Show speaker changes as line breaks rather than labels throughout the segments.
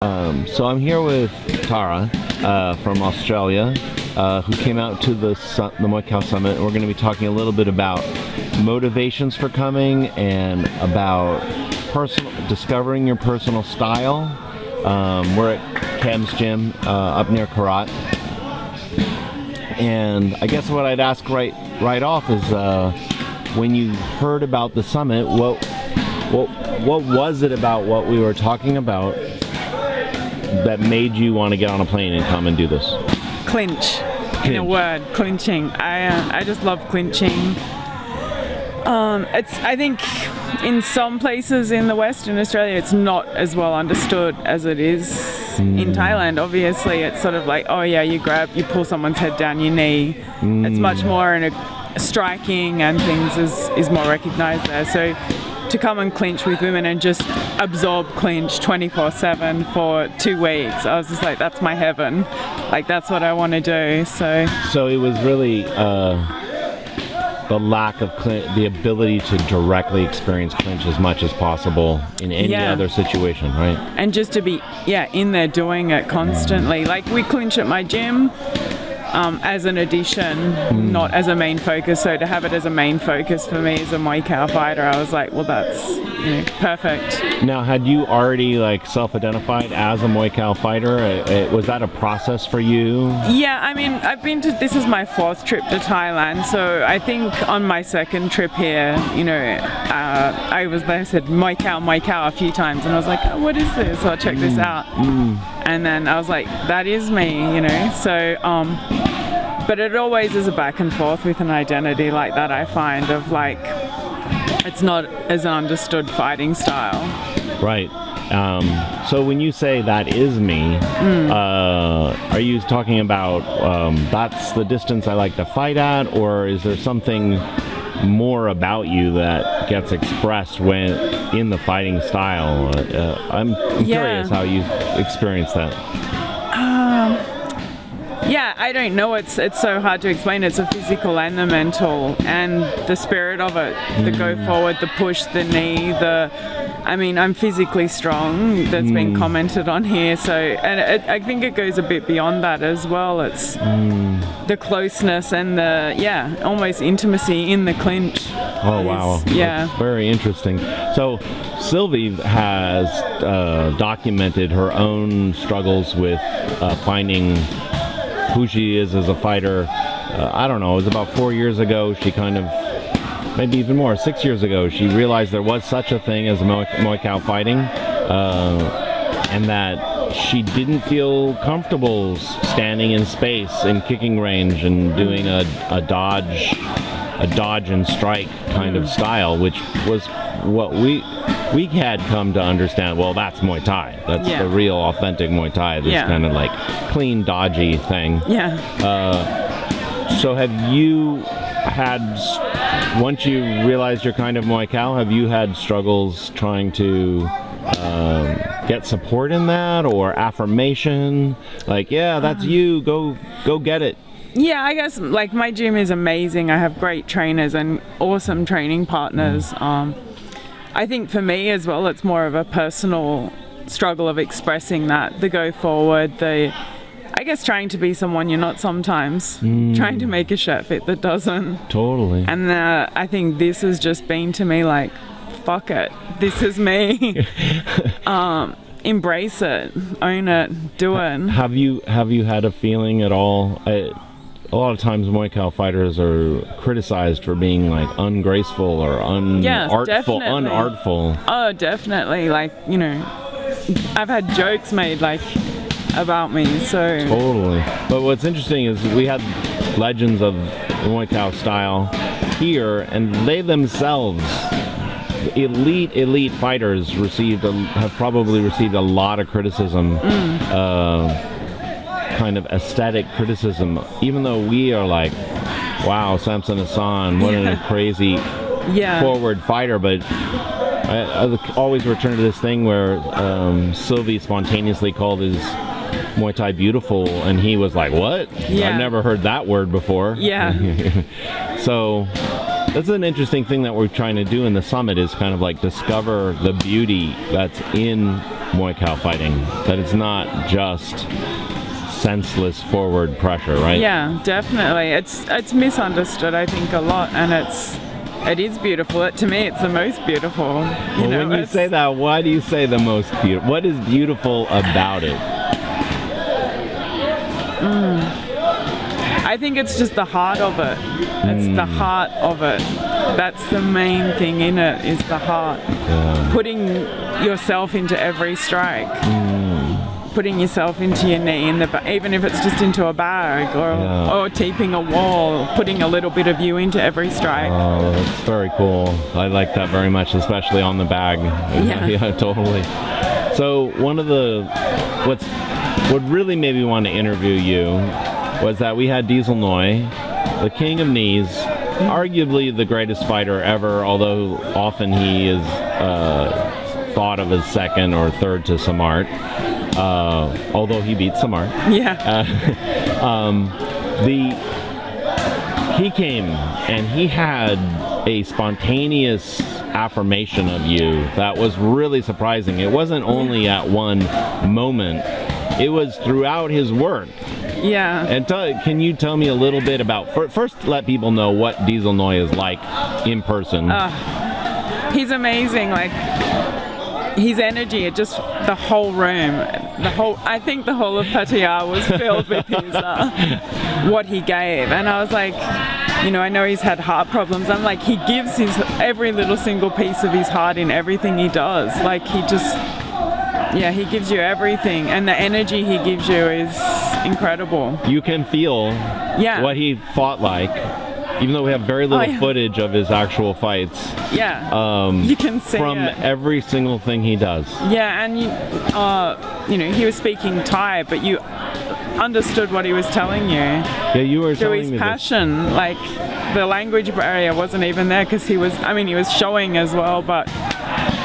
So I'm here with Tara from Australia, who came out to the Muay Khao Summit. We're going to be talking a little bit about motivations for coming and about discovering your personal style. We're at Cam's gym up near Karat, and I guess what I'd ask right off is when you heard about the summit, what was it about what we were talking about that made you want to get on a plane and come and do this?
Clinch. In a word, clinching. I just love clinching. I think in some places in the West, in Australia, it's not as well understood as it is in Thailand. Obviously, it's sort of like, oh yeah, you pull someone's head down your knee. It's much more in a striking and things is more recognized there. So to come and clinch with women and just absorb clinch 24/7 for 2 weeks, I was just like, that's my heaven. Like, that's what I want to do. So
it was really the lack of the ability to directly experience clinch as much as possible in any other situation, right?
And just to be in there doing it constantly. Like, we clinch at my gym as an addition, not as a main focus. So to have it as a main focus for me as a Muay Khao fighter, I was like, well, that's perfect.
Now, had you already self-identified as a Muay Khao fighter? Was that a process for you?
Yeah, I mean, this is my 4th trip to Thailand, so I think on my 2nd trip here, I was there, said Muay Khao a few times, and I was like, oh, what is this? So I'll check this out. And then I was like, that is me, so but it always is a back and forth with an identity like that, I find, of it's not as an understood fighting style.
Right. So when you say that is me, are you talking about that's the distance I like to fight at, or is there something more about you that gets expressed when in the fighting style? I'm curious how you experience that.
I don't know. It's so hard to explain. It's the physical and the mental and the spirit of it. The go forward, the push, the knee, I'm physically strong. That's been commented on here. So, and I think it goes a bit beyond that as well. It's the closeness and the, almost intimacy in the clinch.
Oh, wow. That's very interesting. So Sylvie has documented her own struggles with finding who she is as a fighter. I don't know, it was about 4 years ago, she kind of, maybe even more, 6 years ago, she realized there was such a thing as Muay Khao fighting, and that she didn't feel comfortable standing in space in kicking range and doing a dodge and strike kind of style, which was what we had come to understand. Well, that's Muay Thai. That's the real authentic Muay Thai. This kind of clean, dodgy thing. So have you had, once you realized you're kind of Muay Khao, have you had struggles trying to get support in that, or affirmation? That's you. Go get it.
Yeah, I guess my gym is amazing. I have great trainers and awesome training partners. I think for me as well, it's more of a personal struggle of expressing that, the go forward, I guess trying to be someone you're not sometimes, trying to make a shirt fit that doesn't.
Totally.
And I think this has just been to me fuck it, this is me. Embrace it, own it, do it.
Have you had a feeling at all? A lot of times Muay Khao fighters are criticized for being ungraceful or unartful.
Oh, definitely. I've had jokes made about me, so. Totally.
But what's interesting is we had legends of Muay Khao style here, and they themselves, elite fighters, have probably received a lot of criticism. Kind of aesthetic criticism, even though we are wow, Samson Hassan, what a crazy forward fighter. But I always return to this thing where Sylvie spontaneously called his Muay Thai beautiful, and he was like, what? I've never heard that word before.
So
That's an interesting thing that we're trying to do in the summit is kind of like discover the beauty that's in Muay Khao fighting. That it's not just senseless forward pressure, right?
Yeah, definitely. It's misunderstood, I think, a lot, and it is beautiful. To me, it's the most beautiful.
When you say that, why do you say the most beautiful? What is beautiful about it?
I think it's just the heart of it. It's the heart of it. That's the main thing in it, is the heart. Yeah. Putting yourself into every strike. Putting yourself into your knee, even if it's just into a bag or taping a wall, putting a little bit of you into every strike.
Oh, that's very cool. I like that very much, especially on the bag. Yeah, totally. So one of what really made me want to interview you was that we had Diesel Noi, the king of knees, arguably the greatest fighter ever, although often he is thought of as second or third to Samart. Although he beat Samart.
Yeah.
He came and he had a spontaneous affirmation of you that was really surprising. It wasn't only at one moment, it was throughout his work.
Yeah.
And can you tell me a little bit about, first let people know what Diesel Noi is like in person.
He's amazing. Like, his energy, the whole room, I think the whole of Pattaya was filled with his, what he gave. And I was like, I know he's had heart problems. I'm like, he gives every little single piece of his heart in everything he does. Like, he gives you everything. And the energy he gives you is incredible.
You can feel what he fought like. Even though we have very little footage of his actual fights.
Yeah. You can see
from every single thing he does.
Yeah, and he was speaking Thai, but you understood what he was telling you.
Yeah, you were telling me
through his passion.
This.
Like, the language barrier wasn't even there because he was showing as well, but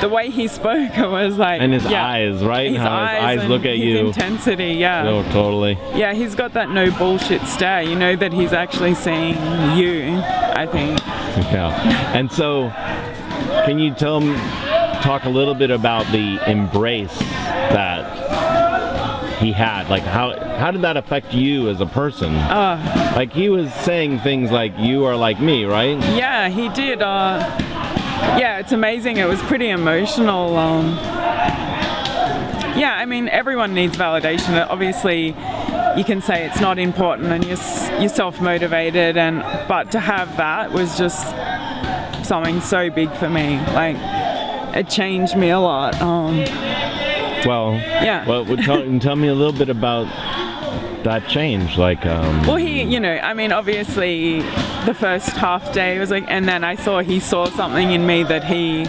the way he spoke, it was like...
And his eyes, right?
His
eyes look at you.
His intensity, yeah.
No, totally.
Yeah, he's got that no bullshit stare. You know that he's actually seeing you, I think.
Yeah. And so, can you talk a little bit about the embrace that he had? Like, how did that affect you as a person? Like, he was saying things like, you are like me, right?
Yeah, he did. Yeah, it's amazing. It was pretty emotional. Yeah, I mean, everyone needs validation. Obviously, you can say it's not important and you're self-motivated, but to have that was just something so big for me. Like, it changed me a lot.
Well, tell me a little bit about that change. Like,
well, obviously the first half day was like, and then he saw something in me that he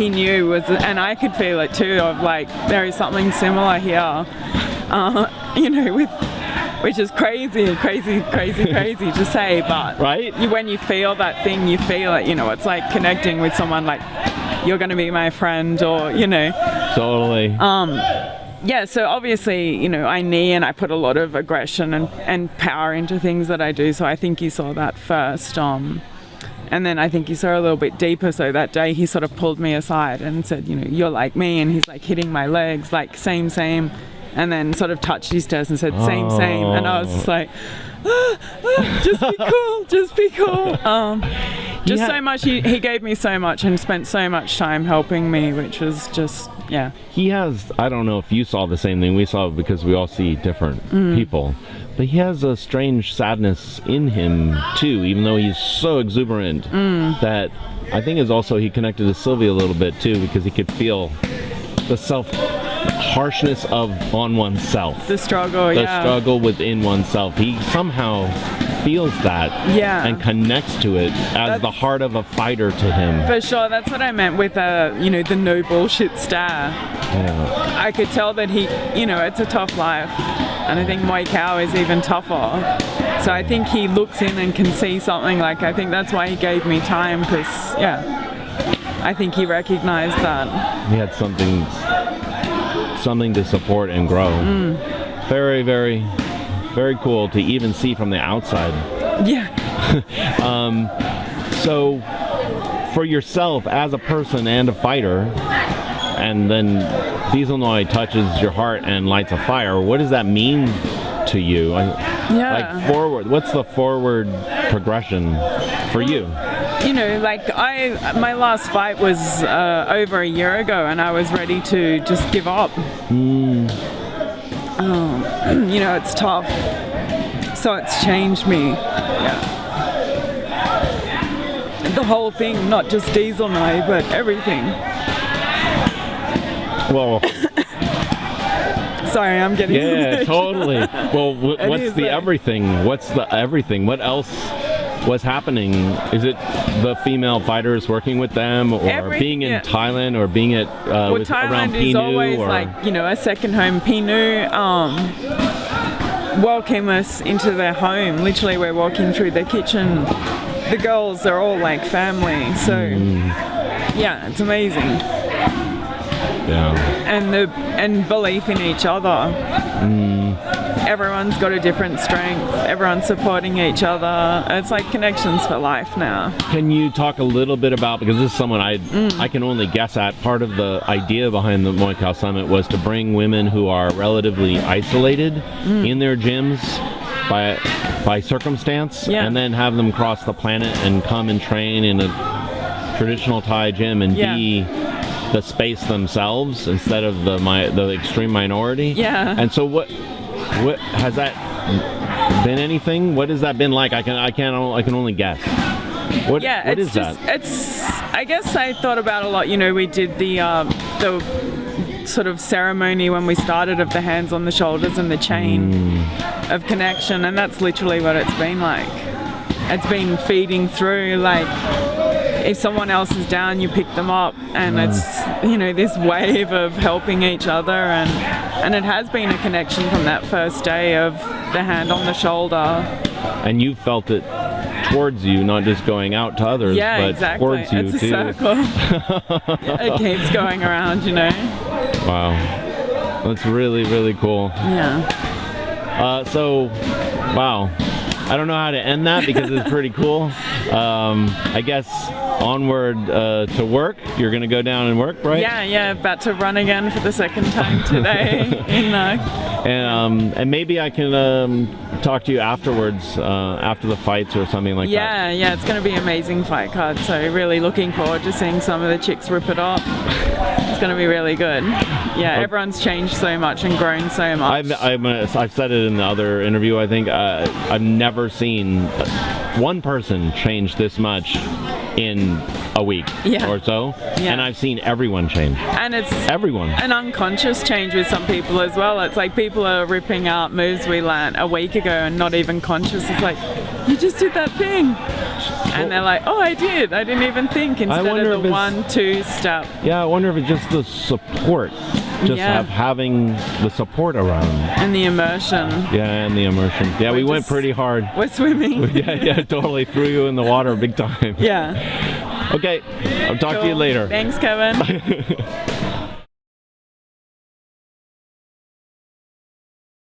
knew was, and I could feel it too, of like, there is something similar here, which is crazy to say, but
right?
When you feel that thing, you feel it. It's like connecting with someone, like, you're going to be my friend, or
Totally.
Yeah, so obviously, I knee and I put a lot of aggression and power into things that I do. So I think he saw that first. And then I think he saw a little bit deeper. So that day he sort of pulled me aside and said, you're like me. And he's like hitting my legs, like same. And then sort of touched his chest and said, same. And I was just like, just be cool. So much. He gave me so much and spent so much time helping me, which was just, yeah.
He has, I don't know if you saw the same thing we saw, because we all see different people, but he has a strange sadness in him too, even though he's so exuberant, that I think is also, he connected to Sylvie a little bit too, because he could feel the harshness on oneself.
The struggle
within oneself. He somehow feels that and connects to it as the heart of a fighter to him.
For sure, that's what I meant with the no bullshit stare.
Yeah.
I could tell that he, it's a tough life, and I think Muay Khao is even tougher. So I think he looks in and can see something. Like, I think that's why he gave me time, because I think he recognized that
he had something to support and grow. Very, very, very cool to even see from the outside.
Yeah.
So, for yourself as a person and a fighter, and then Diesel Noi touches your heart and lights a fire, what does that mean to you? Like forward, what's the forward progression for you?
You know, like my last fight was over a year ago, and I was ready to just give up. You know, it's tough. So it's changed me. Yeah. The whole thing, not just Diesel Noi, but everything.
Well,
sorry, I'm getting
yeah, totally. Well, what's the everything? What's the everything? What else was happening? Is it the female fighters working with them, or being in Thailand, or being at
Thailand
around
is
Pinu,
always
or
like, you know, a second home. Pinu welcome us into their home. Literally, we're walking through their kitchen. The girls are all like family. So yeah, it's amazing.
Yeah.
And belief in each other. Everyone's got a different strength. Everyone's supporting each other. It's like connections for life now.
Can you talk a little bit about, because this is someone I can only guess at, part of the idea behind the Muay Khao Summit was to bring women who are relatively isolated in their gyms by circumstance, and then have them cross the planet and come and train in a traditional Thai gym and be the space themselves instead of the extreme minority. Yeah. And so what has that been anything? What has that been like? I can only guess. What is that?
I guess I thought about a lot. You know, we did the sort of ceremony when we started of the hands on the shoulders and the chain of connection, and that's literally what it's been like. It's been feeding through, like, if someone else is down, you pick them up, and it's, you know, this wave of helping each other, and it has been a connection from that first day of the hand on the shoulder. And
you felt it towards you, not just going out to others, but towards you too.
It's a circle. It keeps going around, you know.
Wow, that's really, really cool.
Yeah.
Wow. I don't know how to end that because it's pretty cool. I guess onward to work. You're going to go down and work, right?
Yeah. About to run again for the second time today.
And maybe I can talk to you afterwards, after the fights or something like that.
Yeah. It's going to be an amazing fight card. So really looking forward to seeing some of the chicks rip it up. It's going to be really good. Yeah, everyone's changed so much and grown so much.
I've said it in the other interview, I think. I've never seen one person change this much in a week or so. Yeah. And I've seen everyone change.
And it's
everyone.
An unconscious change with some people as well. It's like people are ripping out moves we learned a week ago and not even conscious. It's like, you just did that thing. And they're like, oh, I didn't even think, instead of the 1-2 step.
Yeah, I wonder if it's just the support. Having the support around.
And the immersion.
Yeah, and the immersion. Yeah, we went pretty hard.
We're swimming.
Yeah, totally. Threw you in the water big time.
Yeah.
Okay, I'll talk to you later.
Thanks, Kevin.